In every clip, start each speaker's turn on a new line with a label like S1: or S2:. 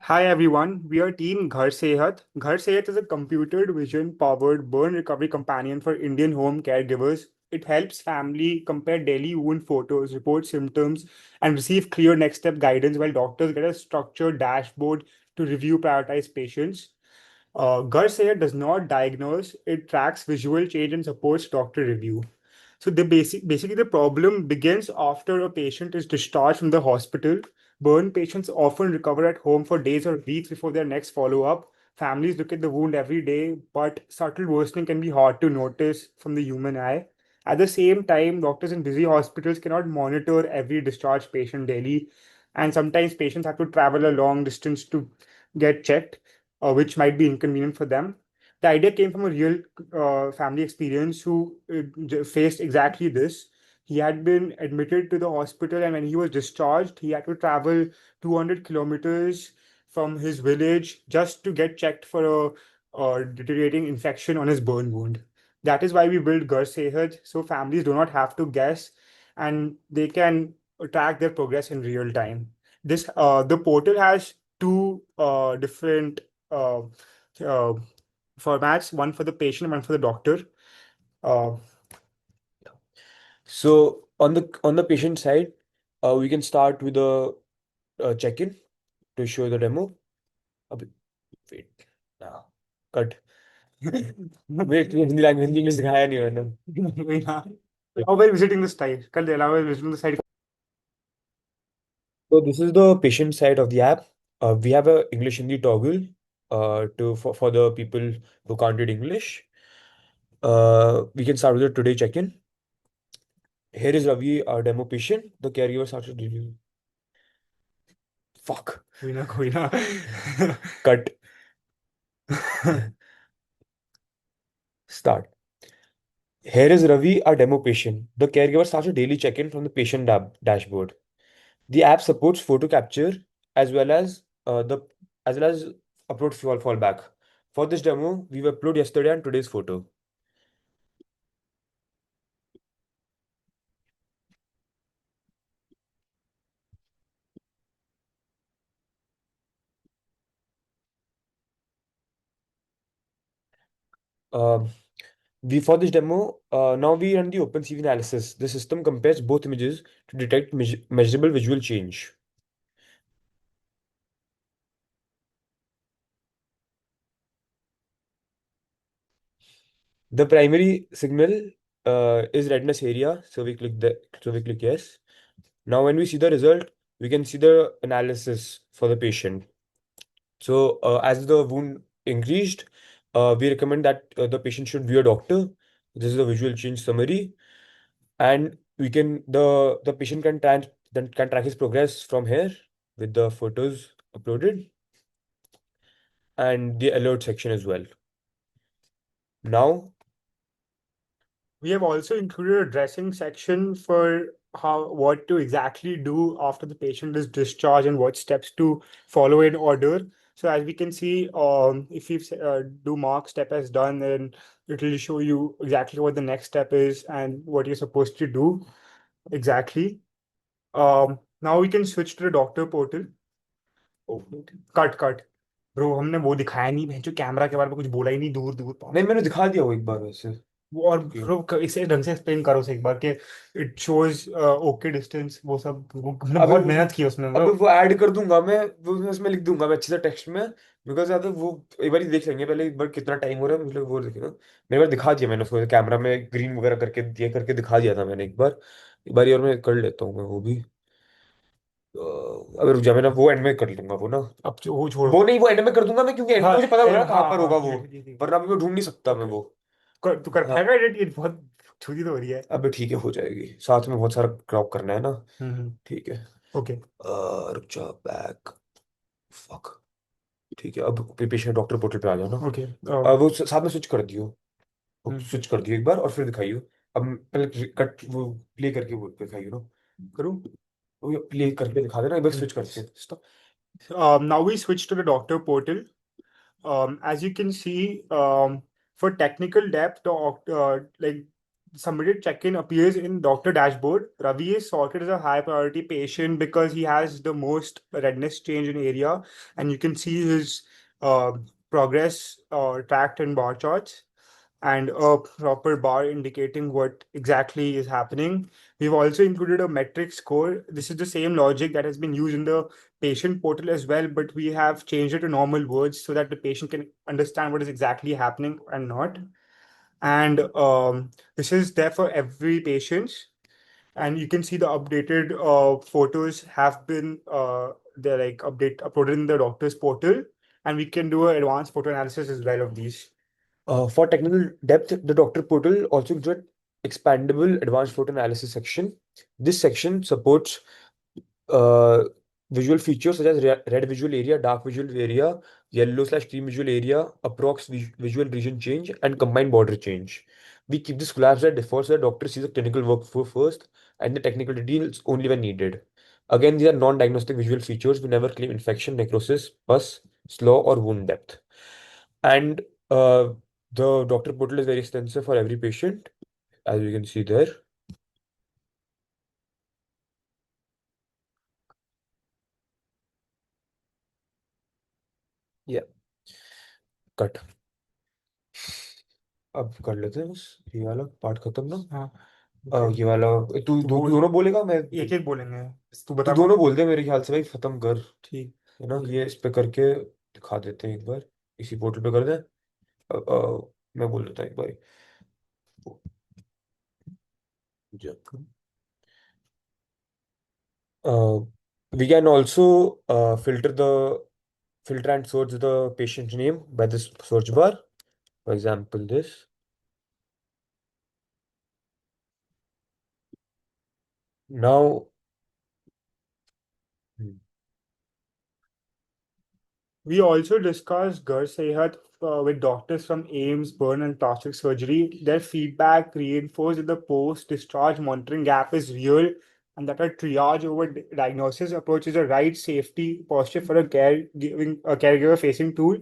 S1: Hi everyone, we are Team GharSehat. GharSehat is a computer vision powered burn recovery companion for Indian home caregivers. It helps family compare daily wound photos, report symptoms, and receive clear next step guidance while doctors get a structured dashboard to review prioritize patients. GharSehat does not diagnose, it tracks visual change and supports doctor review. So basically the problem begins after a patient is discharged from the hospital. Burn patients often recover at home for days or weeks before their next follow-up. Families look at the wound every day, but subtle worsening can be hard to notice from the human eye. At the same time, doctors in busy hospitals cannot monitor every discharged patient daily, and sometimes patients have to travel a long distance to get checked, which might be inconvenient for them. The idea came from a real family experience who faced exactly this. He had been admitted to the hospital, and when he was discharged, he had to travel 200 kilometers from his village just to get checked for a deteriorating infection on his burn wound. That is why we built GharSehat, so families do not have to guess and they can track their progress in real time. The portal has two different uh, uh, formats, one for the patient, one for the doctor. Uh,
S2: So on the patient side, we can start with a check-in to show the demo. अबे, wait, now, cut. Wait, Hindi language Hindi English दिखाया नहीं मैंने.
S1: वही ना, allow while visiting the site. कल allow while visiting the site.
S2: So this is the patient side of the app. We have a English Hindi toggle for the people who can't read English. We can start with the today check-in. Here is Ravi, our demo patient. The caregiver starts to review. Fuck.
S1: कोई ना
S2: Cut. Start. Here is Ravi, our demo patient. The caregiver starts a daily check-in from the patient dashboard. The app supports photo capture as well as the as well as upload fallback. For this demo, we will upload yesterday and today's photo. Um, we for this demo, now we run the OpenCV analysis. The system compares both images to detect measurable visual change. The primary signal is redness area, so we click yes. Now, when we see the result, we can see the analysis for the patient. So, as the wound increased, we recommend that the patient should view a doctor. This is a visual change summary, and the patient can track his progress from here with the photos uploaded and the alert section as well. Now,
S1: We have also included a dressing section for what to exactly do after the patient is discharged and what steps to follow in order. So as we can see, if you do mark step as done, then it will show you exactly what the next step is and what you're supposed to do exactly. Now we can switch to the doctor portal. Cut cut bro, हमने वो दिखाया नहीं, भैंचो camera के बारे में कुछ बोला ही नहीं, दूर दूर
S2: नहीं
S1: पास।
S2: मैंने दिखा दिया वो एक बार वैसे.
S1: वो और
S2: Okay.
S1: ब्रो इसे ढंग से एक्सप्लेन करो से एक बार कि इट शोज ओके डिस्टेंस, वो सब हमने
S2: अबे
S1: बहुत
S2: वो
S1: मेहनत की उसमें
S2: अबे
S1: ब्रो।
S2: वो ऐड कर दूंगा मैं. वो मैं उसमें लिख दूंगा मैं अच्छे से टेक्स्ट में. बिकॉज यार वो एक बार ही देख लेंगे पहले एक बार कितना टाइम हो रहा है मतलब वो देखेगा. मेरे बार दिखा दिया मैंने उसको कैमरा में ग्रीन वगैरह करके ये करके दिखा दिया था मैंने एक बार और मैं कर लेता हूँ मैं वो भी. अबे रुक जा मैं ना वो एंड में कर लूंगा वो ना.
S1: अब वो छोड़ो।
S2: वो नहीं वो एंड में कर दूंगा मैं क्योंकि एंड
S1: हाँ
S2: में मुझे पता होगा ना कहाँ
S1: हाँ
S2: पर
S1: हाँ,
S2: होगा वो.
S1: ये
S2: वरना अभी मैं ढूंढ नहीं सकता मैं
S1: ओके।
S2: वो.
S1: तू कर
S2: हाँ.
S1: पाएगा एडिट? ये बहुत छुरी तो हो रही है।
S2: अबे ठीक है हो जाएगी साथ में बहुत सारा क्रॉप करना है ना.
S1: हम्म।
S2: ठीक है.
S1: ओके।
S2: रुक जा बैक. फक. ठीक है अब पेशेंट डॉक्टर पोर्टल पे आ जाओ ना.
S1: ओके।
S2: वो साथ में स्विच कर दियो. स्विच कर दियो एक बार और फिर दिखाइयो. अब पहले कट वो प्ले करके वो दिखाइयो ना.
S1: करूँ?
S2: वो प्ले करके दिखा देना एक बार स्विच करके.
S1: Now we switch to the doctor portal. As you can see, for technical depth, like submitted check-in appears in doctor dashboard. Ravi is sorted as a high priority patient because he has the most redness change in area, and you can see his uh, progress tracked in bar charts and a proper bar indicating what exactly is happening. We've also included a metric score. This is the same logic that has been used in the patient portal as well, but we have changed it to normal words so that the patient can understand what is exactly happening and not. And this is there for every patient. And you can see the updated photos have been they're like uploaded in the doctor's portal, and we can do an advanced photo analysis as well of these.
S2: For technical depth, the doctor portal also includes an expandable advanced photo analysis section. This section supports uh, visual features such as red visual area, dark visual area, yellow/cream visual area, visual region change, and combined border change. We keep this collapsed at default so the doctor sees the clinical workflow first and the technical details only when needed. Again, these are non-diagnostic visual features. We never claim infection, necrosis, pus, slaw, or wound depth. And uh, the doctor portal is very extensive for every patient, as you can see there. Yeah, cut अब कर लेते हैं बस ये वाला part खत्म ना
S1: हाँ
S2: ये वाला
S1: तू बोल
S2: दोनों बोलेगा मैं
S1: एक एक बोलेंगे तू
S2: तू
S1: बता
S2: दोनों बोल दे मेरे ख्याल से भाई खत्म कर
S1: ठीक
S2: है ना
S1: ओके
S2: ये इस पे करके दिखा देते हैं एक बार इसी पोर्टल पे कर दे मैं बोल देता हूँ एक बार we can also filter and search the patient name by this search bar. For example, this. Now, hmm,
S1: We also discussed GharSehat with doctors from AIMS, burn, and plastic surgery. Their feedback reinforced that the post-discharge monitoring gap is real and that a triage over diagnosis approach is a right safety posture for a caregiver-facing tool.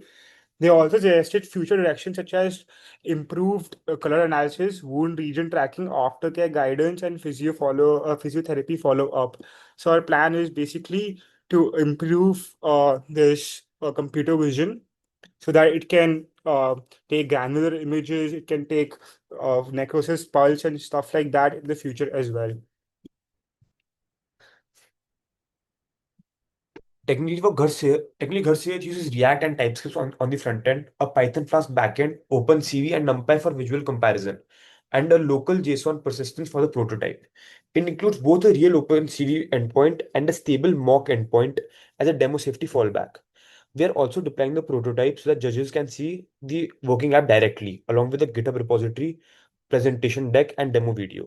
S1: They also suggested future directions such as improved color analysis, wound region tracking, aftercare guidance, and physiotherapy follow-up. So our plan is basically to improve this computer vision so that it can take granular images, it can take necrosis pulse and stuff like that in the future as well.
S2: technically GharSehat uses React and TypeScript on the front end, a Python Flask backend, OpenCV and NumPy for visual comparison, and a local JSON persistence for the prototype. It includes both a real OpenCV endpoint and a stable mock endpoint as a demo safety fallback. We are also deploying the prototype so that judges can see the working app directly, along with the GitHub repository, presentation deck, and demo video.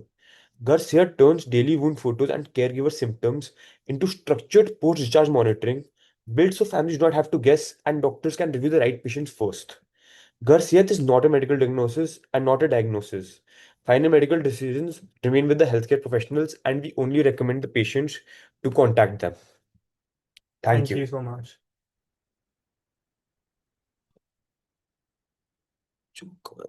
S2: Garcia turns daily wound photos and caregiver symptoms into structured post-discharge monitoring, built so families do not have to guess and doctors can review the right patients first. Garcia is not a medical diagnosis and not a diagnosis. Final medical decisions remain with the healthcare professionals, and we only recommend the patients to contact them. Thank
S1: Thank
S2: you.
S1: you so much.
S2: Chukka.